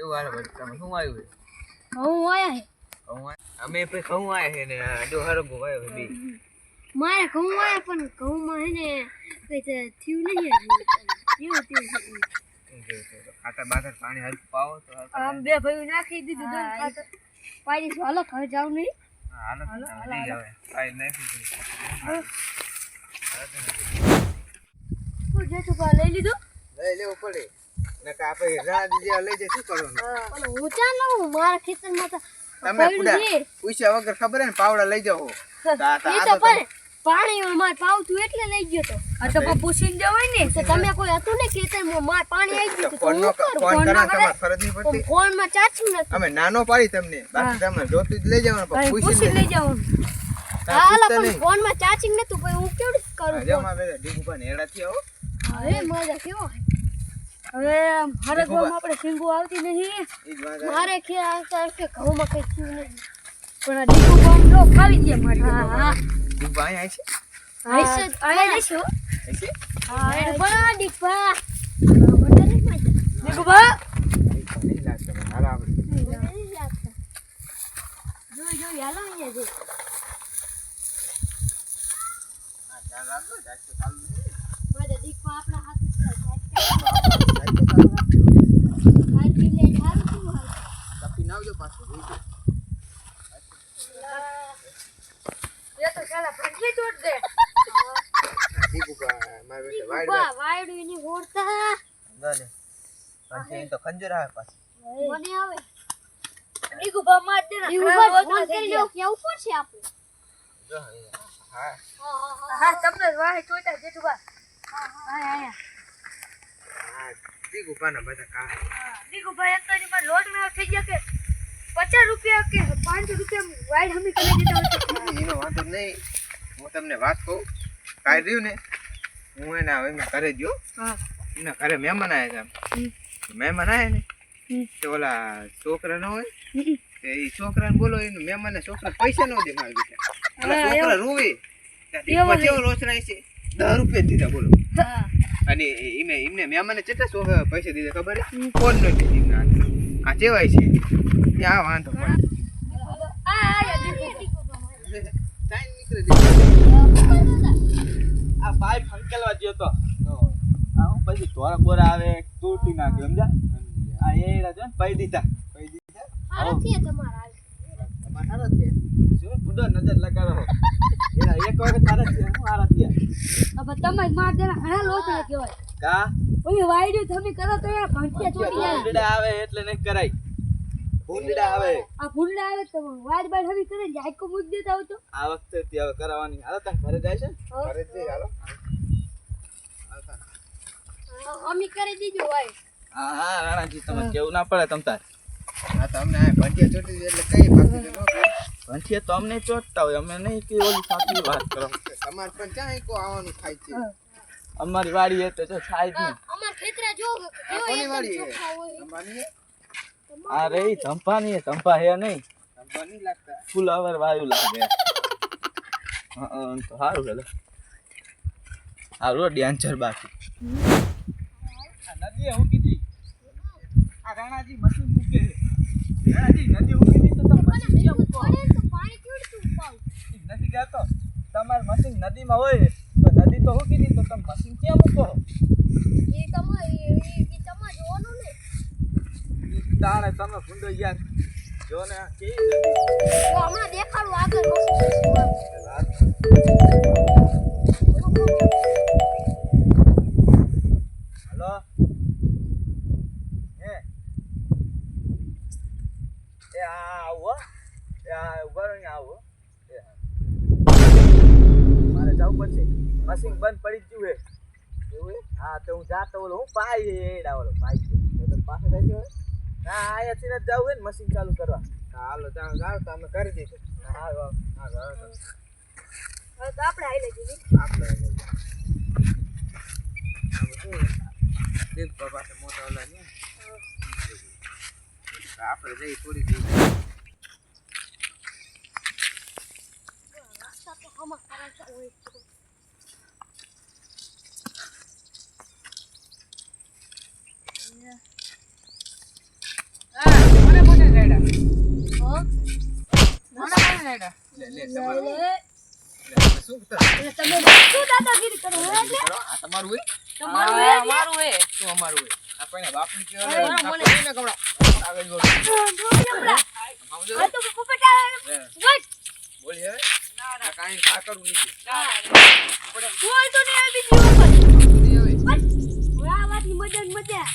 કેવું હાલે ભાઈ તમે શું આવ્યું છે હું આયા હે અમે પછી ઘઉં આવ્યા છે ને જો હરગો આવ્યો છે બે મારે ઘઉં આયા પણ ઘઉંમાં હે ને કઈ થયું નહીં કેવું થયું ખાતર બાતર પાણી હલકું પાવો તો આમ બે ભાઈ નાખી દીધું દોન ખાતર પાડી હાલો ઘર જાવ નહીં હાલો લઈ આવે પાઈ નાખી હું જે તું લઈ લીધું લઈ લેવું પડે નકા આપણે રાત જે લઈ જાય શું કરવાનું પણ હું ચા લઉં મારા ખેતરમાં તો તમે પૂછ્યા વગર ખબર હે ને પાવડા લઈ જાઓ પાણી માર પાવતું એટલે લઈ ગયો તો આ તો પૂછીને જવાય ને તો તમે કોઈ હતું ને ખેતરમાં માર પાણી આવી ગયું તો ફોન કરા તમાર ફરજ નહીં પડતી ફોન માં ચાચું નથી અમે નાનો પાડી તમને બાકી તમે જોતું જ લઈ જવાનું પણ પૂછીને લઈ જવાનું હાલા પણ ફોન માં ચાર્જિંગ નતું પછી હું કેવું કરું જમા બે ડીગુપા નેડાથી આવો હવે મજા કેવો હવે હરગવામાં આપણે સિંગુ આવતી નહીં મારે ખ્યાલ કે ઘઉંમાં કઈ થયું નહીં પણ આ ડીગુપા જો ખાવી દે મારે હા ડીગુપા અહીં છે આઈસે આયા છો છે હા એ બડા ડીગુપા બડા નહીં મજા ડીગુપા નહીં લાગતો હાલો આપણે નહીં લાગતા જો હાલો અહીંયા જે હા ચાલ રાખો જાસ્તો ચાલુ મારા ડીગુપા આપણા હાથ ઉપર કપી નાવજો પાછું ये तो चला पंखे तोड़ दे ડીગુપા માર બેટા વાયડું ની હોડતા દલે પછી તો ખંજર આવે પાછું મને આવે ડીગુપા માર દે ને ફોન કરી લો કે ઉપર છે આપણે જો હા હા તમને વાહે ચોટા જેઠુબા હા આયા ડીગુપાના બધા કા ડીગુપા એક તો ની માં લોટ મે થઈ ગયા કે 50 રૂપિયા કે 5 રૂપિયા વાઈડ હમી કરી દેતા હોય એનો વાંધો નહીં હું તમને વાત કહું કાઈ રહ્યું ને હું એના હવે મેં ઘરે ગયો હા એના ઘરે મહેમાન આવ્યા હતા મહેમાન આવ્યા ને તો ઓલા છોકરા ન હોય એ છોકરાને બોલો એનું મહેમાનને છોકરા પૈસા ન દે મારી બેટા ઓલા છોકરા રોવે ત્યાં કેવો રોચરાય છે 10 રૂપિયા દીધા બોલો અને એમને મહેમાનને કેટલા પૈસા દીધા ખબર ફોન નો દીધા આ ચેવાય છે ત્યાં વાંધો પડે આ પાઇપ ફંકેલવા ગયો તો આ હું પછી ધોરા બોરા આવે તૂટી નાખ્યો સમજા આ એડા જો પૈ દીધા હારા છે તમારા તમારા છે જો બુડો નજર લગાડો એના એક વખત તારા છે હું આરા થયા હવે તમે માર દેના ઘણા લોચા કહેવાય કા ઓલી વાઈડું તમે કરો તો એ ભંટિયા ચોટી જાય ભૂંડડા આવે એટલે નહીં કરાય ભૂંડડા આવે આ ભૂંડા આવે તો વાઈડ બાઈડ હવી કરે ને આઈકો મૂક દેતા હોય તો આ વખતે તે હવે કરાવવાની હાલો તને ઘરે જાય છે ઘરે જ જઈ હાલો અમી કરી દીધું ભાઈ હા હા રાણાજી તમે કેવું ના પડે તમ તાર હા તો અમને ભટિયા ચોટી એટલે કઈ બાકી તો ન ભંઠીએ તો અમને ચોટતા હોય અમે નહીં કે ઓલી સાચી વાત કરો તમાર પણ ક્યાં કો આવવાનું થાય છે અમારી વાડી એ તો જો થાય જ નહીં અમાર ખેતરા જો કોની વાડી છે અંબાની આ રે ધંપાની એ ધંપા હે નહીં અંબાની લાગતા ફુલાવર વાયુ લાગે હા તો સારું હેલો આ રોડ ડાન્સર બાકી નદી હું કીધી આ રાણાજી મશીન મૂકે રાણાજી નદી હું કીધી તો તમે મશીન ક્યાં મૂકો પાણી કેવડું પાવ નથી કહેતો તમાર મશીન નદીમાં હોય તો નદી તો હું કીધી તો તમે મશીન ક્યાં મૂકો એ તમારે જોવાનું ને તાણે તમે ભૂંડો યાર જો ને કે તો હમણાં દેખાડું આગળ મશીન હલો એ આવો એ આ ઉભા રહી આવો મારે જવું પડશે મશીન બંધ પડી જ ગયું હે એવું હા તો હું જાતો ઓલો હું પાઈ એડા ઓલો પાઈ તો પાસે જાય છે ના અહીંયાથી જ જવું હે ને મશીન ચાલુ કરવા હાલો જાવ તો અમે કરી દઈશું હા હવે તો આપણે આઈ લેજે આપણે દેખ બાબા તો મોટા ઓલા ને આપણે જઈ થોડી દૂર રસ્તા તો હમણાં ખરાબ હોય છે લે લે લે, તમારું લે. લે, શું કરતા? એટલે તમે શું દાદાગીરી કરો હે એટલે કરો, આ તમારું હોય તમારું હે એટલે? મારું હે શું અમારું હોય આ કોઈના બાપની કહેવાય અરે, ને, મને- કાપડ હોય ને કપડાં. કાગળ બોલ. હમણાં. સમજો? આ તો પોપટા લે, વટ. બોલી હવે આ કાંઈ આ કરવું નથી. બોલ તો નહીં આવી બીજી વખત. બોલી હવે વટ. હવે આ વાતની મજા જ મજા.